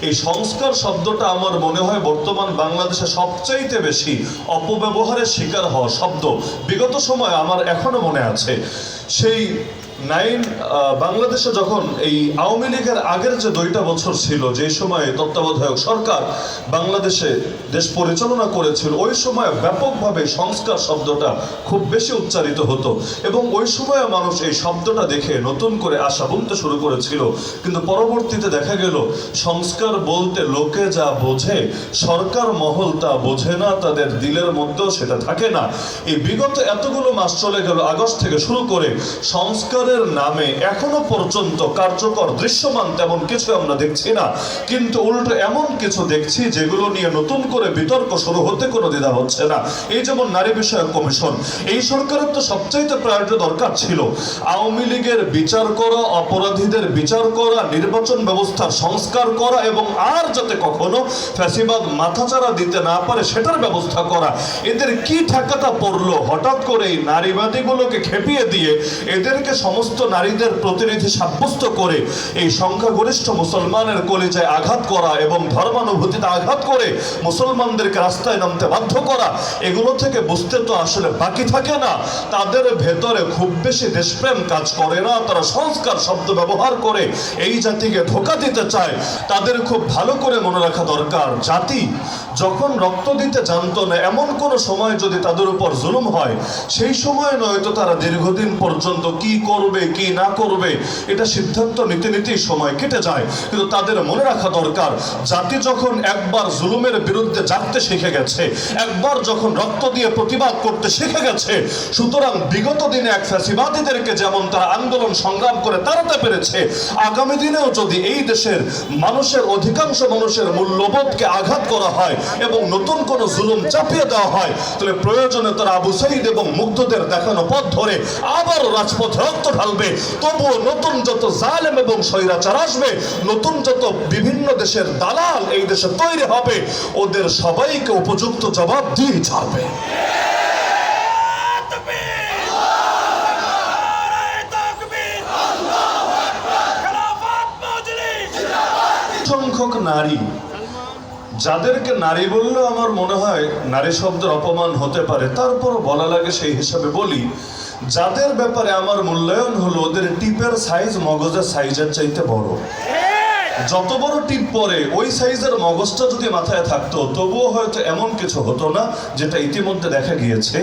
এই সংস্কার শব্দটা আমার মনে হয় বর্তমান বাংলাদেশে সবচাইতে বেশি অপব্যবহারের শিকার হওয়া শব্দ। বিগত সময় আমার এখনো মনে আছে সেই বাংলাদেশে যখন এই আওয়ামী লীগের আগের যে 2টা বছর ছিল, যে সময় তত্ত্বাবধায়ক সরকার বাংলাদেশে দেশ পরিচালনা করেছিল, ওই সময় ব্যাপকভাবে সংস্কার শব্দটা খুব বেশি উচ্চারিত হতো এবং ওই সময় মানুষ এই শব্দটা দেখে নতুন করে আশা বুনতে শুরু করেছিল। কিন্তু পরবর্তীতে দেখা গেল সংস্কার বলতে লোকে যা বোঝে সরকার মহল তা বোঝে না, তাদের দিলের মধ্যেও সেটা থাকে না। এই বিগত এতগুলো মাস চলে গেল, আগস্ট থেকে শুরু করে সংস্কারের নামে এখনো পর্যন্ত কার্যকর দৃশ্যমান তেমন কিছু আমরা দেখছি না, কিন্তু উল্টো এমন কিছু দেখছি যেগুলো নিয়ে নতুন করে বিতর্ক শুরু হতে কোনো দ্বিধা হচ্ছে না। এই যেমন নারী বিষয়ক কমিশন, এই সরকারের তো সবচাইতে প্রায়োরিটি দরকার ছিল আওয়ামী লীগের বিচার করা, অপরাধীদের বিচার করা, নির্বাচন ব্যবস্থার সংস্কার করা এবং আর যাতে কখনো ফ্যাসিবাদ মাথাচাড়া দিতে না পারে সেটার ব্যবস্থা করা। এদের কি ঠাক্কাটা পড়লো হঠাৎ করে এই নারীবাদীগুলোকে খেপিয়ে দিয়ে এদেরকে সমস্ত নারীদের প্রতিনিধি সাব্যস্ত করে এই সংখ্যাগরিষ্ঠ মুসলমানের কলিজায় আঘাত করা এবং ধর্মানুভূতিতে আঘাত করে মুসলমানদেরকে রাস্তায় নামতে বাধ্য করা। এগুলো থেকে বুঝতে তো আসলে বাকি থাকে না তাদের ভেতরে খুব বেশি দেশপ্রেম কাজ করে না, তারা সংস্কার শব্দ ব্যবহার করে এই জাতিকে ধোঁকা দিতে চায়। তাদের খুব ভালো করে মনে রাখা দরকার, জাতি যখন রক্ত দিতে জানতো না এমন কোন সময় যদি তাদের উপর জুলুম হয়, সেই সময় নয়তো তারা দীর্ঘদিন পর্যন্ত কি করবে কি না করবে এটা সিদ্ধান্ত নিতে নিতেই সময় কেটে যায়। কিন্তু তাদের মনে রাখা দরকার, জাতি যখন একবার জুলুমের বিরুদ্ধে জাগতে শিখে গেছে, একবার যখন রক্ত দিয়ে প্রতিবাদ করতে শিখে গেছে, সুতরাং বিগত দিনে এক ফ্যাসিবাদীদেরকে যেমন তারা আন্দোলন সংগ্রাম করে তাড়াতে পেরেছে, আগামী দিনেও যদি এই দেশের মানুষের অধিকাংশ মানুষের মূল্যবোধকে আঘাত করা হয় এবং নতুন কোনো জুলুম চাপিয়ে দেওয়া হয়, তাহলে প্রয়োজনে তারা আবু সাঈদ এবং মুগ্ধদের দেখানো পথ ধরে আবারও রাজপথে রক্ত ঢালবে। তবুও নতুন যত জালেম এবং স্বৈরাচার আসবে, নতুন যত বিভিন্ন দেশের দালাল এই দেশে তৈরি হবে, ওদের সবাইকে উপযুক্ত জবাব দিয়ে ছাড়বে। সংখ্যক নারী, যাদেরকে নারী বললে আমার মনে হয় নারী শব্দের অপমান হতে পারে, তারপর বলা লাগে সেই হিসাবে বলি, যাদের ব্যাপারে আমার মূল্যায়ন হলো ওদের টিপের সাইজ মগজের সাইজের চাইতে বড়। যত বড় টিপ পরে ওই সাইজের মগজটা যদি মাথায় থাকতো তবুও হয়তো এমন কিছু হতো না যেটা ইতিমধ্যে দেখা গিয়েছে।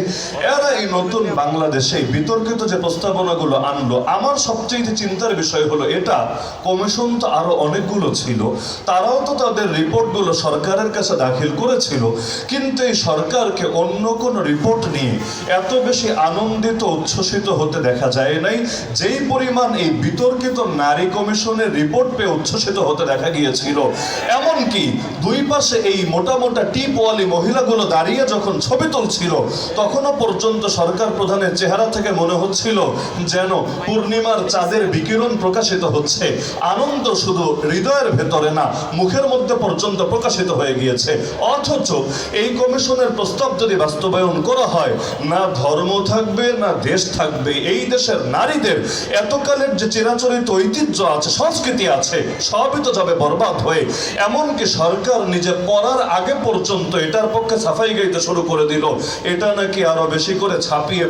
এরা এই নতুন বাংলাদেশে বিতর্কিত যে প্রস্তাবনাগুলো আনলো, আমার সবচেয়ে চিন্তার বিষয় হলো এটা, কমিশন তো আরো অনেকগুলো ছিল, তারাও তো তাদের রিপোর্টগুলো সরকারের কাছে দাখিল করেছিল, কিন্তু এই সরকারকে অন্য কোন রিপোর্ট নিয়ে এত বেশি আনন্দিত উচ্ছ্বসিত হতে দেখা যায় নাই যেই পরিমাণ এই বিতর্কিত নারী কমিশনের রিপোর্ট পেয়ে উচ্ছ্বসিত হতে দেখা গিয়েছিল। এমনকি দুই পাশে এই মোটা মোটা টিপওয়ালি মহিলাগুলো দাঁড়িয়ে যখন ছবি তুলছিল, তখনও পর্যন্ত সরকার প্রধানের চেহারা থেকে মনে হচ্ছিল যেন পূর্ণিমার চাঁদের বিকিরণ প্রকাশিত হচ্ছে। আনন্দ শুধু হৃদয়ের ভেতরে না, মুখের মধ্যে পর্যন্ত প্রকাশিত হয়ে গিয়েছে। অথচ এই কমিশনের প্রস্তাব যদি বাস্তবায়ন করা হয়, না ধর্ম থাকবে না দেশ থাকবে, এই দেশের নারীদের এতকালের যে চিরাচরিত ঐতিহ্য আছে, সংস্কৃতি আছে, সবই তো যাবে বরবাদ হয়ে। এমনকি সরকার নিজে পড়ার আগে পর্যন্ত এটার পক্ষে সাফাই গাইতে শুরু করে দিল, এটা নাকি আরো বেশি করে ছাপিয়ে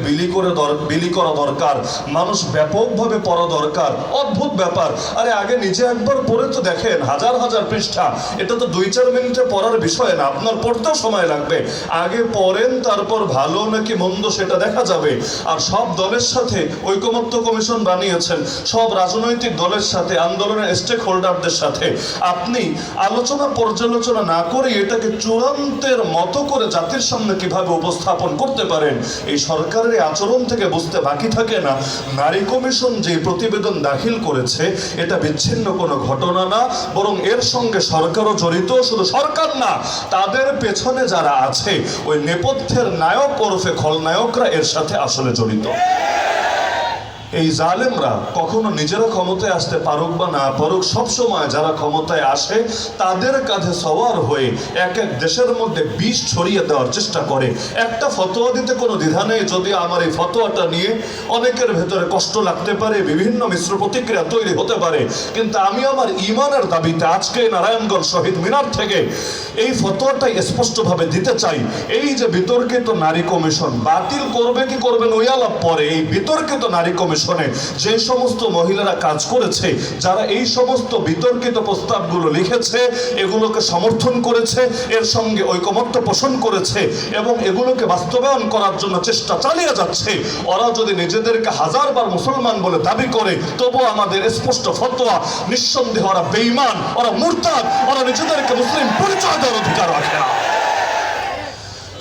বিলি করা দরকার, মানুষ ব্যাপকভাবে পড়া দরকার। অদ্ভুত ব্যাপার, আরে আগে নিজে একবার পড়ে তো দেখেন, হাজার হাজার পৃষ্ঠা, এটা তো 2-4 মিনিটে পড়ার বিষয় না, আপনার পড়তেও সময় লাগবে। আগে পড়েন, তারপর ভালো নাকি মন্দ সেটা দেখা যাবে। আর সব দলের সাথে ঐকমত্য কমিশন বানিয়েছেন, সব রাজনৈতিক দলের সাথে, আন্দোলনের স্টেক হোল্ডারদের সাথে। আপনি আলোচনা পর্যালোচনা না করে এটাকে চূড়ান্তের মতো করে জাতির সামনে কিভাবে উপস্থাপন করতে পারেন, এই সরকারের আচরণ থেকে বুঝতে বাকি থাকে না নারী কমিশন যে প্রতিবেদন দাখিল করেছে এটা বিচ্ছিন্ন কোনো ঘটনা না, বরং এর সঙ্গে সরকারও জড়িত। শুধু সরকার না, তাদের পেছনে যারা আছে ওই নেপথ্যের নায়ক ওরফে খলনায়করা এর সাথে আসলে জড়িত। এই জালেমরা কখনো নিজেরা ক্ষমতায় আসতে পারুক বা না পারুক, সবসময় যারা ক্ষমতায় আসে তাদের কাঁধে সওয়ার হয়ে এক এক দেশের মধ্যে বিষ ছড়িয়ে দেওয়ার চেষ্টা করে। একটা ফতোয়া দিতে কোনো দ্বিধা নেই, যদি আমার এই ফতোয়াটা নিয়ে অনেকের ভেতরে কষ্ট লাগতে পারে, বিভিন্ন মিশ্র প্রতিক্রিয়া তৈরি হতে পারে, কিন্তু আমি আমার ইমানের দাবিতে আজকে নারায়ণগঞ্জ শহীদ মিনার থেকে এই ফতোয়াটাই স্পষ্টভাবে দিতে চাই। এই যে বিতর্কিত নারী কমিশন বাতিল করবে কি করবে ওই আলাপ পরে, এই বিতর্কিত নারী কমিশনে যে সমস্ত মহিলারা কাজ করেছে, যারা এই সমস্ত বিতর্কিত প্রস্তাবগুলো লিখেছে, এগুলোকে সমর্থন করেছে, এর সঙ্গে ঐকমত্য পোষণ করেছে এবং এগুলোকে বাস্তবায়ন করার জন্য চেষ্টা চালিয়ে যাচ্ছে, ওরা যদি নিজেদেরকে হাজারবার মুসলমান বলে দাবি করে, তবু আমাদের স্পষ্ট ফতোয়া, নিঃসন্দেহে ওরা বেঈমান, ওরা মুরতাদ, ওরা নিজেদেরকে মুসলিম পরিচয় দেওয়ার অধিকার রাখে না।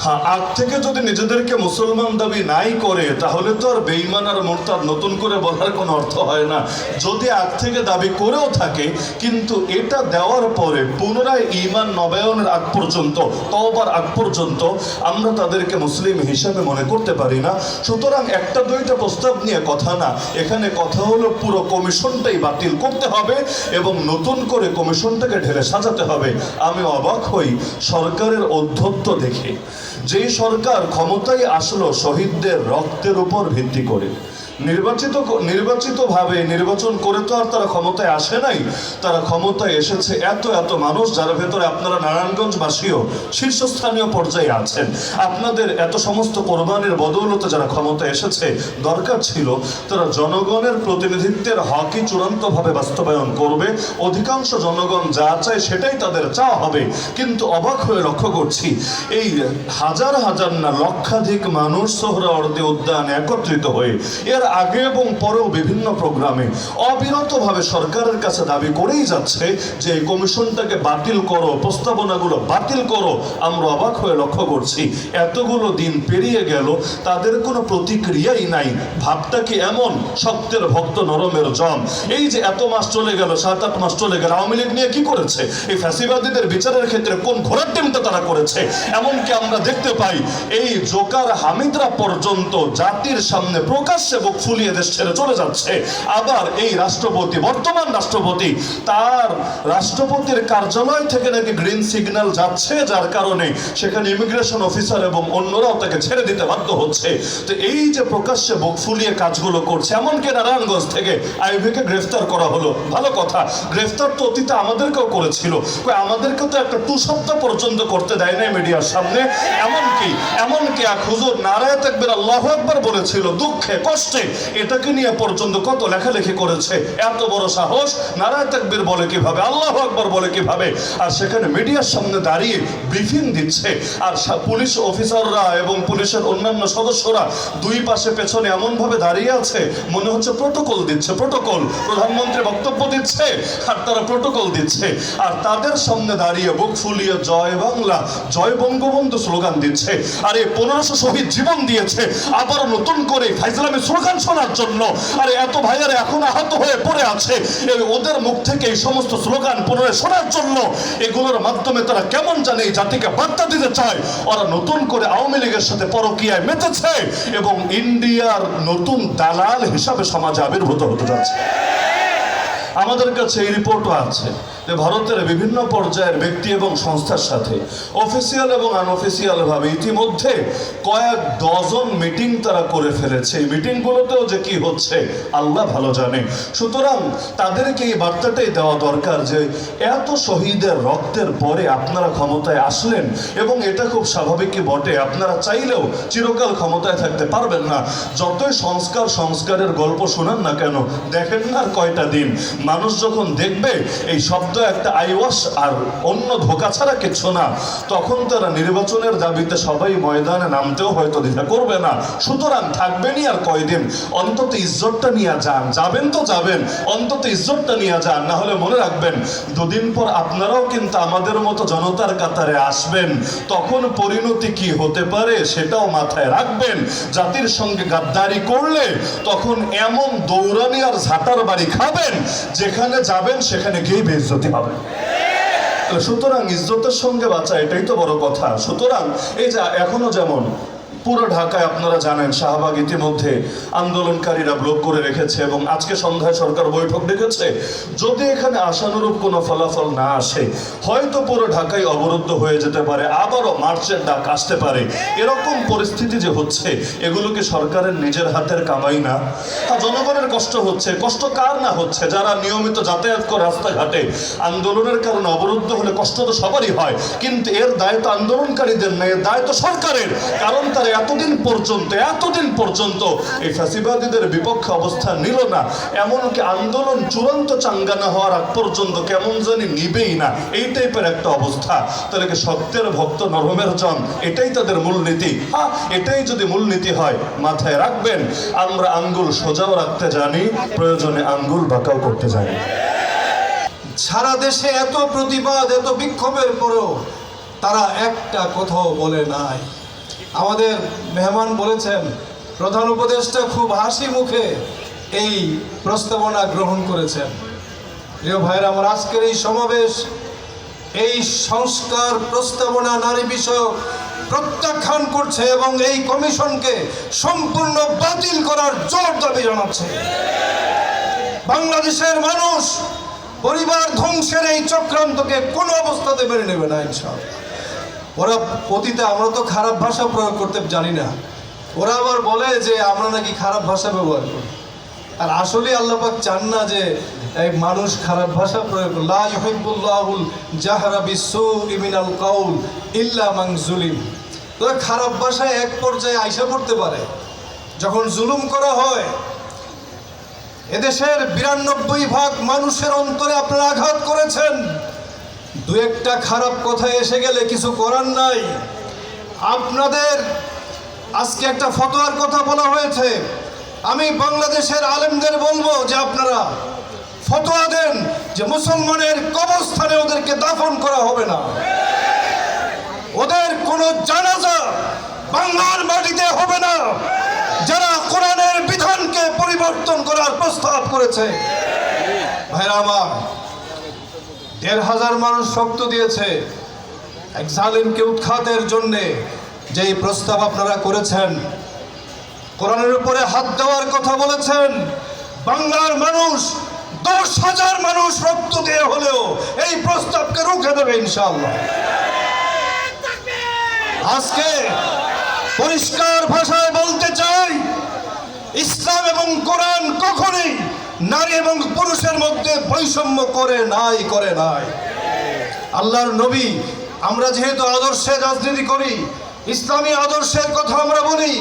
হ্যাঁ, আগ থেকে যদি নিজেদেরকে মুসলমান দাবি নাই করে, তাহলে তো আর বেঈমান আর মুরতাদ নতুন করে বলার কোনো অর্থ হয় না। যদি আগ থেকে দাবি করেও থাকে, কিন্তু এটা দেওয়ার পরে পুনরায় ঈমান নবায়নের আগ পর্যন্ত, তওবার আগ পর্যন্ত আমরা তাদেরকে মুসলিম হিসাবে মনে করতে পারি না। সুতরাং একটা দুইটা প্রস্তাব নিয়ে কথা না, এখানে কথা হলো পুরো কমিশনটাই বাতিল করতে হবে এবং নতুন করে কমিশনটাকে ঢেলে সাজাতে হবে। আমি অবাক হই সরকারের ঔদ্ধত্য দেখে। যেই সরকার ক্ষমতায় আসলো শহীদদের রক্তের উপর ভিত্তি করে, নির্বাচিতভাবে নির্বাচন করে তো আর তারা ক্ষমতায় আসে নাই, তারা ক্ষমতায় এসেছে এত এত মানুষ, যার ভেতরে আপনারা নারায়ণগঞ্জবাসীও শীর্ষস্থানীয় পর্যায়ে আছেন। আপনাদের এত সমস্ত কোরবানির বদৌলতে যারা ক্ষমতায় এসেছে, দরকার ছিল তারা জনগণের প্রতিনিধিত্বের হকই চূড়ান্তভাবে বাস্তবায়ন করবে। অধিকাংশ জনগণ যা চায় সেটাই তাদের চাওয়া হবে। কিন্তু অবাক হয়ে লক্ষ্য করছি, এই হাজার হাজার না লক্ষাধিক মানুষ সোহরাওয়ার্দী উদ্যানে একত্রিত হয়ে এর আগে এবং পরেও বিভিন্ন প্রোগ্রামে অবিরতভাবে সরকারের কাছে দাবি করেই যাচ্ছে যে এই কমিশনটাকে বাতিল করো, প্রস্তাবনাগুলো বাতিল করো। আমরা অবাক হয়ে লক্ষ্য করছি এতগুলো দিন পেরিয়ে গেল, তাদের কোনো প্রতিক্রিয়াই নাই। ভাবটা কি এমন, শক্তের ভক্ত নরমের জম। এই যে এত মাস চলে গেল, 7-8 মাস চলে গেল, আওয়ামী লীগ নিয়ে কি করেছে? এই ফ্যাসিবাদীদের বিচারের ক্ষেত্রে কোন ঘোড়ার টিমটা তারা করেছে? এমনকি আমরা দেখতে পাই এই জোকার হামিদরা পর্যন্ত জাতির সামনে প্রকাশ্যে বুক ফুলিয়ে দেশ ছেড়ে চলে যাচ্ছে। আবার এই রাষ্ট্রপতি, বর্তমান রাষ্ট্রপতি, তার রাষ্ট্রপতির কার্যালয় থেকে নাকি গ্রিন সিগন্যাল যাচ্ছে, যার কারণে সেখানে ইমিগ্রেশন অফিসার এবং অন্যরাও তাকে ছেড়ে দিতে বাধ্য হচ্ছে। তো এই যে প্রকাশ্যে বুক ফুলিয়ে কাজগুলো করছে, এমনকি নারায়ণগঞ্জ থেকে আইভিকে গ্রেফতার করা হলো, ভালো কথা, গ্রেফতার তো অতীতে আমাদেরকেও করেছিল, আমাদেরকে তো একটা টু শব্দ পর্যন্ত করতে দেয় না মিডিয়ার সামনে। এমনকি এক হুজুর নারায়ে তাকবীর আল্লাহু আকবার বলেছিল দুঃখে কষ্টে, এটাকে নিয়ে পর্যন্ত কত লেখালেখি করেছে। এত বড় সাহস, নারায়ে তাকবীর বলে কিভাবে, আল্লাহু আকবার বলে কিভাবে, আর সেখানে মিডিয়ার সামনে দাঁড়িয়ে ব্রিফিং দিচ্ছে। আর পুলিশ অফিসাররা এবং পুলিশের অন্যান্য সদস্যরা দুই পাশে পেছনে এমনভাবে দাঁড়িয়ে আছে, মনে হচ্ছে প্রোটোকল দিচ্ছে, প্রোটোকল, প্রধানমন্ত্রী বক্তব্য দিচ্ছে আর তারা প্রোটোকল দিচ্ছে। আর তাদের সামনে দাঁড়িয়ে বুক ফুলিয়ে জয় বাংলা, জয় বঙ্গবন্ধু স্লোগান দিচ্ছে। আর এই 1500 শহীদ জীবন দিয়েছে, আবার নতুন করে ফাইজলামি স্লোগান শোনার জন্য। আর এত ভাইয়ারা এখন আহত হয়ে পড়ে আছে, ওদের মুখ থেকে এই সমস্ত স্লোগান পুনরায় শোনার জন্য। এগুলোর মাধ্যমে তারা কেমন জানে এই জাতিকে বার্তা দিতে চায়, ওরা নতুন করে আওয়ামী লীগের সাথে পরকীয়ায় মেতেছে এবং ইন্ডিয়ার নতুন দালাল হিসাবে সমাজে আবির্ভূত হতে যাচ্ছে। আমাদের কাছে এই রিপোর্টও আছে যে ভারতের বিভিন্ন পর্যায়ের ব্যক্তি এবং সংস্থার সাথে অফিসিয়াল এবং আনঅফিসিয়াল ভাবে ইতিমধ্যে কয়েক ডজন মিটিং তারা করে ফেলেছে। এই মিটিংগুলোতেও যে কি হচ্ছে আল্লাহ ভালো জানে। সুতরাং তাদেরকে এই বার্তাটাই দেওয়া দরকার যে এত শহীদের রক্তের পরে আপনারা ক্ষমতায় আসলেন এবং এটা খুব স্বাভাবিকই বটে, আপনারা চাইলেও চিরকাল ক্ষমতায় থাকতে পারবেন না। যতই সংস্কারের গল্প শোনান না কেন, দেখেন না আর কয়টা দিন, মানুষ যখন দেখবে এই শব্দ একটা আইওয়াশ আর অন্য ধোঁকা ছাড়া কিছু না, তখন তারা নির্বাচনের দাবিতে সবাই ময়দানে নামতেও হয়তো দ্বিধা করবে না। সুতরাং থাকবেনই আর কয়দিন, অন্তত ইজ্জতটা নিয়ে যান, যাবেন তো যাবেন, অন্তত ইজ্জতটা নিয়ে যান। না হলে মনে রাখবেন দুদিন পর আপনারাও কিন্তু আমাদের মতো জনতার কাতারে আসবেন, তখন পরিণতি কি হতে পারে সেটাও মাথায় রাখবেন। জাতির সঙ্গে গাদ্দারি করলে তখন এমন দৌড়ানি আর ঝাঁটার বাড়ি খাবেন, যেখানে যাবেন সেখানে গিয়ে বেইজ্জতি হবে। সুতরাং ইজ্জতের সঙ্গে বাঁচা, এটাই তো বড় কথা। সুতরাং এই যে এখনো যেমন পুরো ঢাকায় আপনারা জানেন শাহবাগ ইতিমধ্যে আন্দোলনকারীরা ব্লক করে রেখেছে এবং আজকে সন্ধ্যায় সরকার বৈঠক ডেকেছে। যদি এখানে আশানুরূপ কোনো ফলাফল না আসে, হয়তো পুরো ঢাকায় অবরুদ্ধ হয়ে যেতে পারে, আবারও মার্চের ডাক আসতে পারে। এরকম পরিস্থিতি যে হচ্ছে, এগুলো কি সরকারের নিজের হাতের কামাই না? জনগণের কষ্ট হচ্ছে। কষ্ট কার না হচ্ছে? যারা নিয়মিত যাতায়াত করে রাস্তাঘাটে, আন্দোলনের কারণে অবরুদ্ধ হলে কষ্ট তো সবারই হয়, কিন্তু এর দায় তো আন্দোলনকারীদের না, এর দায় তো সরকারের। কারণ তারা এতদিন পর্যন্ত এই ফ্যাসিবাদীদের বিপক্ষে অবস্থান নিল না, এমনকি আন্দোলন চূড়ান্ত চাঙ্গা না হওয়ার আগ পর্যন্ত কেমন জানি নিবেই না, এই টাইপের একটা অবস্থা। তাহলে কি সত্যের ভক্ত নরমের জন, এটাই তাদের মূলনীতি? এটাই যদি মূলনীতি হয়, মাথায় রাখবেন, আমরা আঙ্গুল সোজাও রাখতে জানি, প্রয়োজনে আঙ্গুল বাঁকাও করতে জানি। সারা দেশে এত প্রতিবাদ, এত বিক্ষোভের পরেও তারা একটা কথাও বলে নাই। আমাদের মেহমান বলেছেন, প্রধান উপদেষ্টা খুব হাসি মুখে এই প্রস্তাবনা গ্রহণ করেছেন। প্রিয় ভাইরা আমার, আজকের এই সমাবেশ এই সংস্কার প্রস্তাবনা নারী বিষয়ক প্রত্যাখ্যান করছে এবং এই কমিশনকে সম্পূর্ণ বাতিল করার জোর দাবি জানাচ্ছে। বাংলাদেশের মানুষ পরিবার ধ্বংসের এই চক্রান্তকে কোনো অবস্থাতে মেনে নেবে না ইনশাআল্লাহ। ওরা অতীতে আমরা তো খারাপ ভাষা প্রয়োগ করতে জানি না, ওরা আবার বলে যে আমরা নাকি খারাপ ভাষা ব্যবহার করি। আর আসলে আল্লাহ পাক চান না যে এক মানুষ খারাপ ভাষা প্রয়োগ করে। লা ইউহিব্বুল্লাহুল জাহরা বিসসুই মিনাল কাউল ইল্লা মান যুলিম। তো খারাপ ভাষায় এক পর্যায়ে আইসা পড়তে পারে যখন জুলুম করা হয়। এদেশের 92% মানুষের অন্তরে আপনারা আঘাত করেছেন। দু একটা খারাপ কথা এসে গেলে কিছু করার নাই। আপনাদের আজকে একটা ফতোয়ার কথা বলা হয়েছে, আমি বাংলাদেশের আলেমদের বলবো যে আপনারা ফতোয়া দেন যে মুসলমানের কবরস্থানে ওদেরকে দাফন করা হবে না, ওদের কোনো জানাজা বাংলার মাটিতে হবে না, যারা কোরআনের বিধানকে পরিবর্তন করার প্রস্তাব করেছে। ভাইরা আমার, ১,৫০০ মানুষ রক্ত দিয়েছে এক জালিমকে উৎখাতের জন্যে। যেই প্রস্তাব আপনারা করেছেন, কোরআনের উপরে হাত দেওয়ার কথা বলেছেন, বাংলার মানুষ ১০,০০০ মানুষ রক্ত দিয়ে হলেও এই প্রস্তাবকে রুখে দেবে ইনশাআল্লাহ। আজকে পরিষ্কার ভাষায় বলতে চাই, ইসলাম এবং কোরআন কখনোই নারী এবং পুরুষের মধ্যে বৈষম্য করে নাই। আল্লাহর নবী, আমরা যেহেতু আদর্শে রাজনীতি করি, ইসলামী আদর্শের কথা আমরা বলি,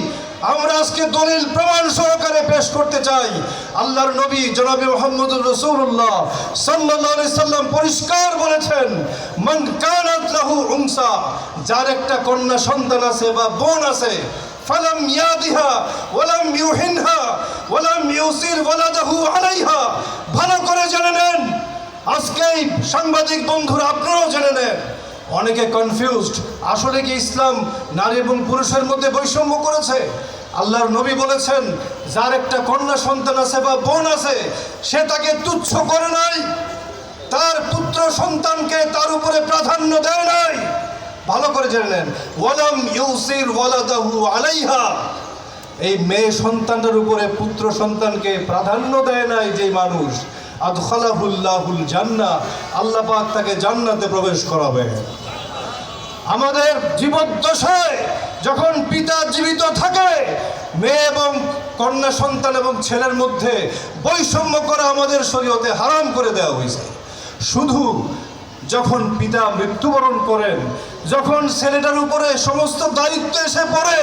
আমরা আজকে দলিল প্রমাণ সহকারে পেশ করতে চাই। আল্লাহর নবী জনাবে মুহাম্মদুর রাসূলুল্লাহ সাল্লাল্লাহু আলাইহি সাল্লাম পরিষ্কার বলেছেন, মান কানাত লাহু উনসা, যার একটা কন্যা সন্তান আছে বা বোন আছে, ফালাম ইয়াদিহা ওয়ালাম ইউহিনহা ওয়ালাম ইউসির ওয়ালাদাহু আলাইহা। ভালো করে জেনে নেন, আজকে সাংবাদিক বন্ধুরা আপনারাও জেনে নেন, অনেকে কনফিউজড, আসলে কি ইসলাম নারী এবং পুরুষের মধ্যে বৈষম্য করেছে? আল্লাহর নবী বলেছেন, যার একটা কন্যা সন্তান আছে বা বোন আছে, সে তাকে তুচ্ছ করে নাই, তার পুত্র সন্তানকে তার উপরে প্রাধান্য দেয় নাই। ভালো করে জেনে নেন, ওয়ালাম ইউসির ওয়ালাদাহু আলাইহা, এই মেয়ে সন্তানের উপরে পুত্র সন্তানকে প্রাধান্য দেয় নাই যে মানুষ, আদখালাহুল্লাহুল জান্নাহ, আল্লাহ পাক তাকে জান্নাতে প্রবেশ করাবে। আমাদের জীবদ্দশায় যখন পিতা জীবিত থাকে, মেয়ে এবং কন্যা সন্তান এবং ছেলের মধ্যে বৈষম্য করা আমাদের শরীয়তে হারাম করে দেওয়া হয়েছে। শুধু যখন পিতা মৃত্যুবরণ করেন, যখন ছেলেটার উপরে সমস্ত দায়িত্ব এসে পড়ে,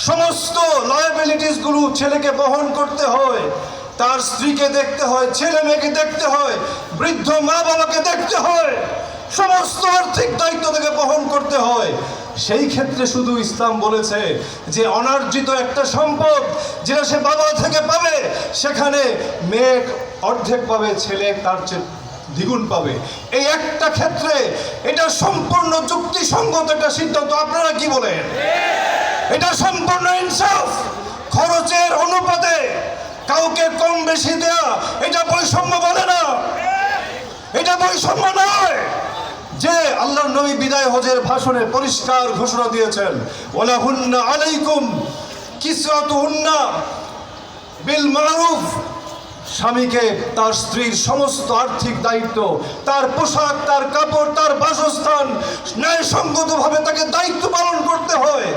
সমস্ত লায়াবিলিটিসগুলো ছেলেকে বহন করতে হয়, তার স্ত্রীকে দেখতে হয়, ছেলে মেয়েকে দেখতে হয়, বৃদ্ধ মা বাবাকে দেখতে হয়, সমস্ত আর্থিক দায়িত্ব থেকে বহন করতে হয়। সেই ক্ষেত্রে শুধু ইসলাম বলেছে যে অনার্জিত একটা সম্পদ যেটা সে বাবা থেকে পাবে, সেখানে মেয়ে অর্ধেক পাবে, ছেলে তার চেয়ে দ্বিগুণ পাবে। এই একটা ক্ষেত্রে এটা সম্পূর্ণ যুক্তিসঙ্গত একটা সিদ্ধান্ত। আপনারা কি বলেন? এটা সম্পূর্ণ ইনসাফ। খরচের অনুপাতে কাউকে কম বেশি দেয়া এটা বৈষম্য বলে না, এটা বৈষম্য নয়। যে আল্লাহর নবী বিদায় হজের ভাষণে পরিষ্কার ঘোষণা দিয়েছেন, ওয়ালা হুন্না আলাইকুম কিসওয়াতুহুন্না বিল মারুফ। স্বামীকে তার স্ত্রীর সমস্ত আর্থিক দায়িত্ব, তার পোশাক, তার কাপড়, তার বাসস্থান ন্যায়সঙ্গতভাবে তাকে দায়িত্ব পালন করতে হয়,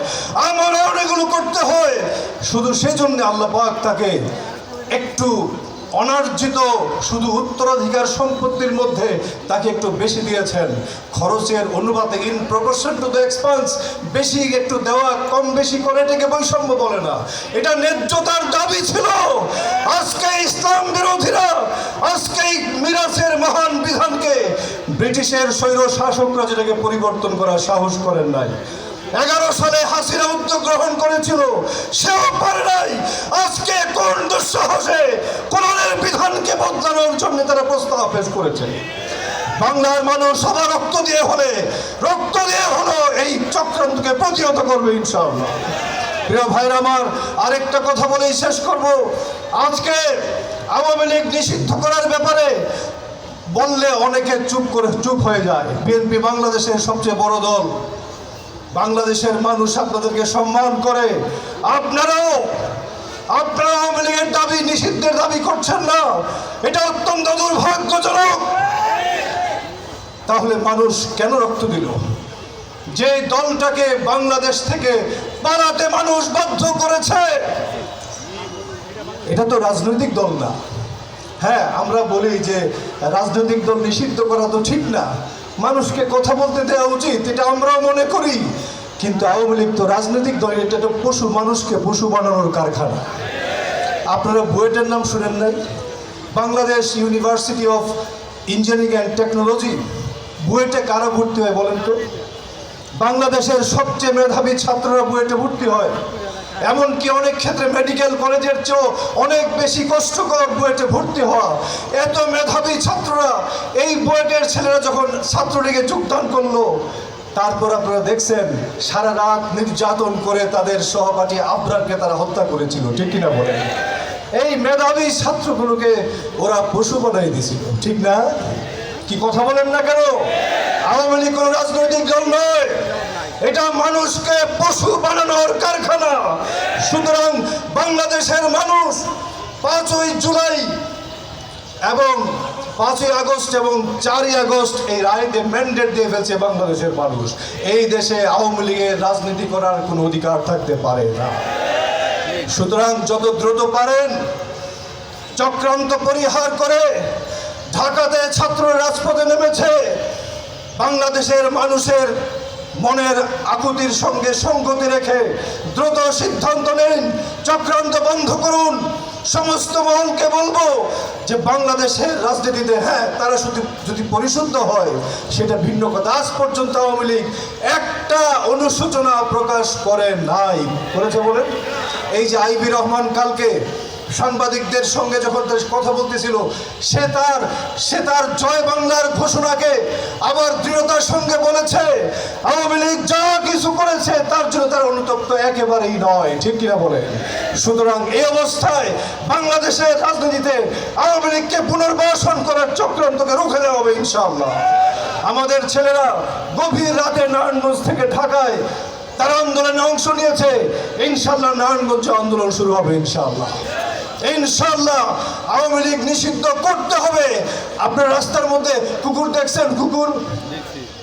আমরণ এগুলো করতে হয়। শুধু সেজন্য আল্লাহ পাক তাকে একটু অনার্জিত শুধু উত্তরাধিকার সম্পত্তির মধ্যে তাকে একটু বেশি দিয়েছেন। খরচের অনুপাতে in proportion to the expense বেশি একটু দেওয়া, কম বেশি করে এটাকে বৈষম্য বলে না, এটা ন্যায্যতার দাবি ছিল। আজকে ইসলাম বিরোধীরা আজকে এই মিরাসের মহান বিধানকে ব্রিটিশের স্বৈর শাসকরা যেটাকে পরিবর্তন করার সাহস করেন নাই। 11 সালে হাসিনা উদ্যোগ গ্রহণ করেছিল, সেও পারে নাই। আজকে কোন দুঃসাহসে কোরআনের বিধানকে বদলানোর জন্য তারা প্রস্তাব পেশ করেছে। বাংলার মানুষ সবার রক্ত দিয়ে হলো এই চক্রান্তকে প্রতিহত করবে ইনশাআল্লাহ। প্রিয় ভাইরা আমার, আরেকটা কথা বলেই শেষ করব। আজকে আওয়ামী লীগ নিষিদ্ধ করার ব্যাপারে বললে অনেকে চুপ হয়ে যায়। বিএনপি বাংলাদেশের সবচেয়ে বড় দল, বাংলাদেশের মানুষ আপনাদেরকে সম্মান করে। আপনারা আওয়ামী লীগের দাবি নিষিদ্ধের দাবি করছেন না, এটা অত্যন্ত দুর্ভাগ্যজনক। তাহলে মানুষ কেন রক্ত দিল? যে দলটাকে বাংলাদেশ থেকে পালাতে মানুষ বাধ্য করেছে, এটা তো রাজনৈতিক দল না। হ্যাঁ, আমরা বলি যে রাজনৈতিক দল নিষিদ্ধ করা তো ঠিক না, মানুষকে কথা বলতে দেওয়া উচিত, এটা আমরাও মনে করি। কিন্তু আওয়ামী লীগ তো রাজনৈতিক দল, এটা তো মানুষকে পশু বানানোর কারখানা। আপনারা বুয়েটের নাম শুনেন নাই? Bangladesh university of engineering and technology, বুয়েটে কারা ভর্তি হয় বলেন তো? বাংলাদেশের সবচেয়ে মেধাবী ছাত্ররা বুয়েটে ভর্তি হয়। এমনকি অনেক ক্ষেত্রে মেডিকেল কলেজের চেয়েও অনেক বেশি কষ্টকর বুয়েটে ভর্তি হওয়া। এত মেধাবী ছাত্ররা, এই বুয়েটের ছেলেরা যখন ছাত্রলীগে যোগদান করলো, তারপর আপনারা দেখছেন সারা রাত নির্যাতন করে তাদের সহপাঠী আবরারকে তারা হত্যা করেছিল, ঠিক কিনা বলেন? এই মেধাবী ছাত্রগুলোকে ওরা পশু বানাই দিয়েছিল, ঠিক না? কি কথা বলেন না কেন? আওয়ামী লীগ কোনো রাজনৈতিক দল নয়, এটা মানুষকে পশু বানানোর কারখানা। সুতরাং বাংলাদেশের মানুষ 5ই জুলাই এবং 5ই আগস্ট এবং 4ই আগস্ট এই রায়কে ম্যান্ডেট দিয়ে ফেলছে বাংলাদেশের মানুষ। এই দেশে আওয়ামী লীগের রাজনীতি করার কোনো অধিকার থাকতে পারে না। সুতরাং যত দ্রুত পারেন চক্রান্ত পরিহার করে, ঢাকাতে ছাত্র রাজপথে নেমেছে, বাংলাদেশের মানুষের মনের আকুতির সঙ্গে সঙ্গতি রেখে দ্রুত সিদ্ধান্ত নিন, চক্রান্ত বন্ধ করুন। সমস্ত মহলকে বলবো যে বাংলাদেশের রাজনীতিতে হ্যাঁ তারা যদি পরিশুদ্ধ হয় সেটা ভিন্ন কথা। আজ পর্যন্ত আওয়ামী লীগ একটা অনুশোচনা প্রকাশ করে নাই। করেছে বলেন? এই যে আইবি রহমান কালকে সাংবাদিকদের সঙ্গে যখন কথা বলতেছিল, সে তার জয় বাংলার ঘোষণাকে আবার দৃঢ়তার সঙ্গে বলেছে আওয়ামী লীগ যা কিছু করেছে তার জন্য তার অনুতপ্ত একেবারেই নয়, ঠিক কিনা বলে? সুতরাং এই অবস্থায় বাংলাদেশের রাজনীতিতে আওয়ামী লীগকে পুনর্বাসন করার চক্রান্তকে রুখে দেওয়া হবে ইনশাআল্লাহ। আমাদের ছেলেরা গভীর রাতে নারায়ণগঞ্জ থেকে ঢাকায় তারা আন্দোলনে অংশ নিয়েছে। ইনশাআল্লাহ নারায়ণগঞ্জে আন্দোলন শুরু হবে ইনশাআল্লাহ। ইনশাআল্লাহ আওয়ামী লীগ নিষিদ্ধ করতে হবে। আপনার রাস্তার মধ্যে কুকুর দেখছেন?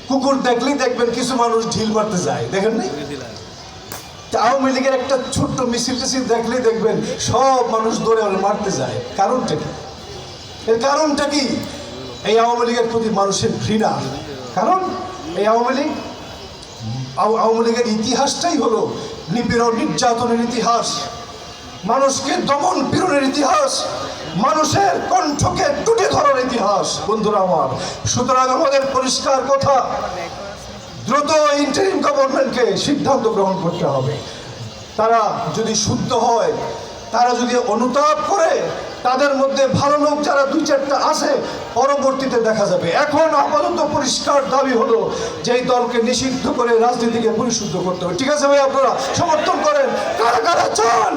কুকুর দেখলেই দেখবেন কিছু মানুষ ঢিল মারতে যায়, দেখেন নাই? আওয়ামী লীগের একটা ছোট্ট মিছিল টিছিল দেখলেই দেখবেন সব মানুষ দৌড়ে মারতে যায়। কারণটা কি? এর কারণটা কি? এই আওয়ামী লীগের প্রতি মানুষের ঘৃণা। কারণ এই আওয়ামী লীগের ইতিহাসটাই হলো নিপীড়ন নির্যাতনের ইতিহাস, মানুষকে দমন পীড়নের ইতিহাস, মানুষের কণ্ঠকে টুটে ধরার ইতিহাস। বন্ধুরা আমার, সুতরাং আমাদের পরিষ্কার কথা, দ্রুত ইন্টারিম গভর্নমেন্টকে সিদ্ধান্ত গ্রহণ করতে হবে। তারা যদি শুদ্ধ হয়, তারা যদি অনুতাপ করে, তাদের মধ্যে ভালো লোক যারা 2-4টা আছে পরবর্তীতে দেখা যাবে। এখন আপাতত পরিষ্কার দাবি হলো যে এই দলকে নিষিদ্ধ করে রাজনীতিকে পরিশুদ্ধ করতে হবে। ঠিক আছে ভাই, আপনারা সমর্থন করেন? কারা কারা চান